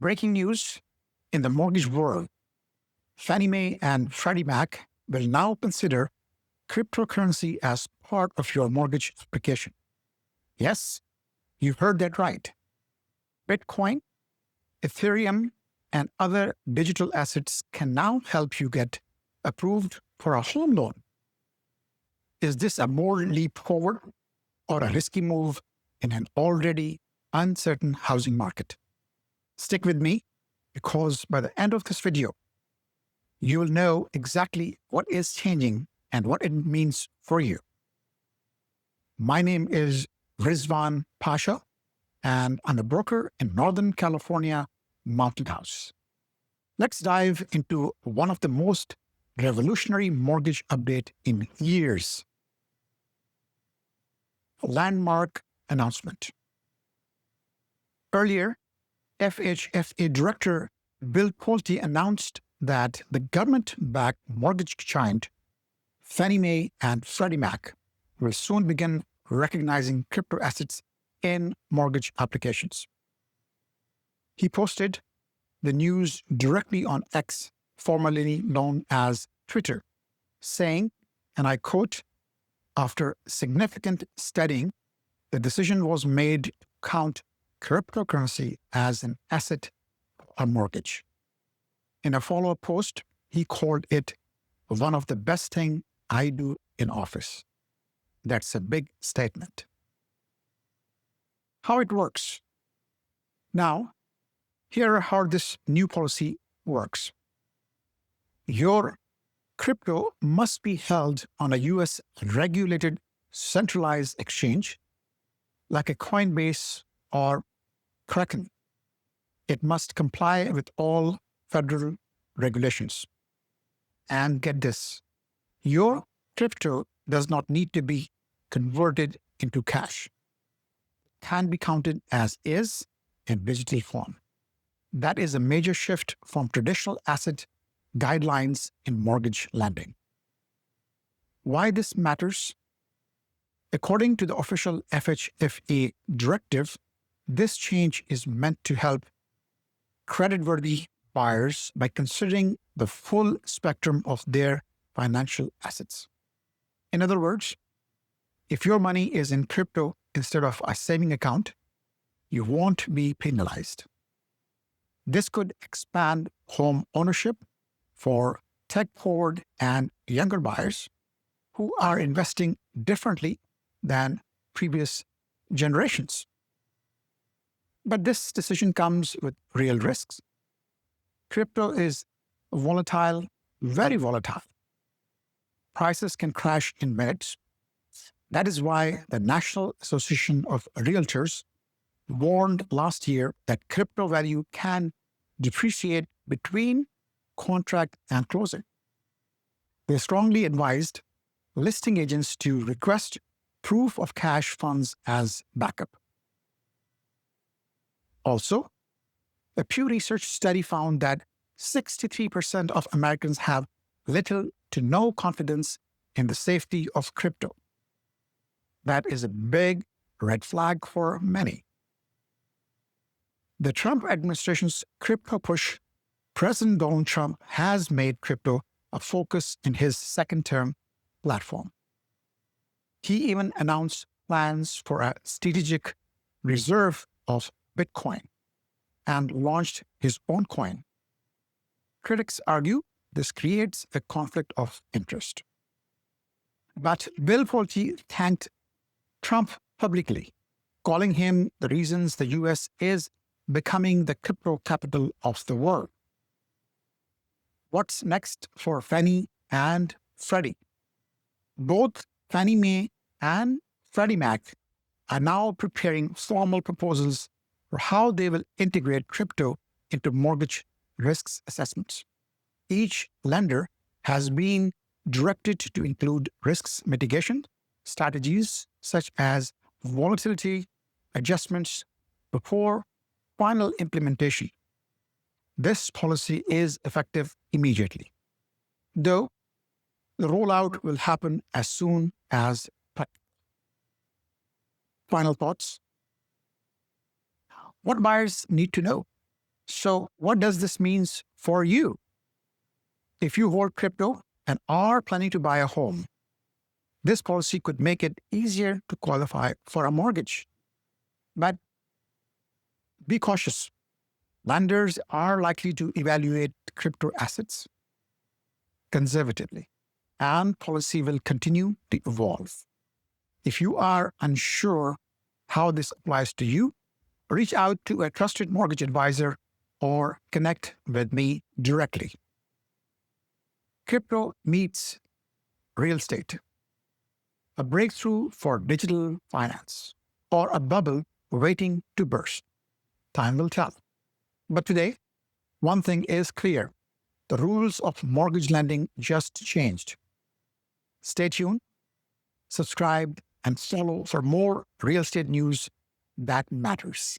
Breaking news in the mortgage world. Fannie Mae and Freddie Mac will now consider cryptocurrency as part of your mortgage application. Yes, you heard that right. Bitcoin, Ethereum, and other digital assets can now help you get approved for a home loan. Is this a bold leap forward or a risky move in an already uncertain housing market? Stick with me, because by the end of this video, you will know exactly what is changing and what it means for you. My name is Rizwan Pasha, and I'm a broker in Northern California, Mountain House. Let's dive into one of the most revolutionary mortgage update in years. A landmark announcement. Earlier, FHFA Director Bill Pulte announced that the government-backed mortgage giant Fannie Mae and Freddie Mac will soon begin recognizing crypto assets in mortgage applications. He posted the news directly on X, formerly known as Twitter, saying, and I quote, "After significant studying, the decision was made to count cryptocurrency as an asset for a mortgage." In a follow-up post, he called it one of the best things I do in office. That's a big statement. How it works. Now, here are how this new policy works. Your crypto must be held on a US regulated centralized exchange like a Coinbase or Kraken. It must comply with all federal regulations. And get this, your crypto does not need to be converted into cash. It can be counted as is in digital form. That is a major shift from traditional asset guidelines in mortgage lending. Why this matters? According to the official FHFA directive, this change is meant to help creditworthy buyers by considering the full spectrum of their financial assets. In other words, if your money is in crypto instead of a saving account, you won't be penalized. This could expand home ownership for tech-forward and younger buyers who are investing differently than previous generations. But this decision comes with real risks. Crypto is volatile, very volatile. Prices can crash in minutes. That is why the National Association of Realtors warned last year that crypto value can depreciate between contract and closing. They strongly advised listing agents to request proof of cash funds as backup. Also, a Pew Research study found that 63% of Americans have little to no confidence in the safety of crypto. That is a big red flag for many. The Trump administration's crypto push, President Donald Trump has made crypto a focus in his second-term platform. He even announced plans for a strategic reserve of Bitcoin and launched his own coin. Critics argue this creates a conflict of interest. But Bill Pulte thanked Trump publicly, calling him the reasons the US is becoming the crypto capital of the world. What's next for Fannie and Freddie? Both Fannie Mae and Freddie Mac are now preparing formal proposals for how they will integrate crypto into mortgage risks assessments. Each lender has been directed to include risks mitigation strategies such as volatility adjustments before final implementation. This policy is effective immediately, though the rollout will happen as soon as practical. Final thoughts. What buyers need to know. So what does this mean for you? If you hold crypto and are planning to buy a home, this policy could make it easier to qualify for a mortgage. But be cautious. Lenders are likely to evaluate crypto assets conservatively, and policy will continue to evolve. If you are unsure how this applies to you, reach out to a trusted mortgage advisor or connect with me directly. Crypto meets real estate, a breakthrough for digital finance, or a bubble waiting to burst. Time will tell. But today, one thing is clear. The rules of mortgage lending just changed. Stay tuned, subscribe, and follow for more real estate news that matters.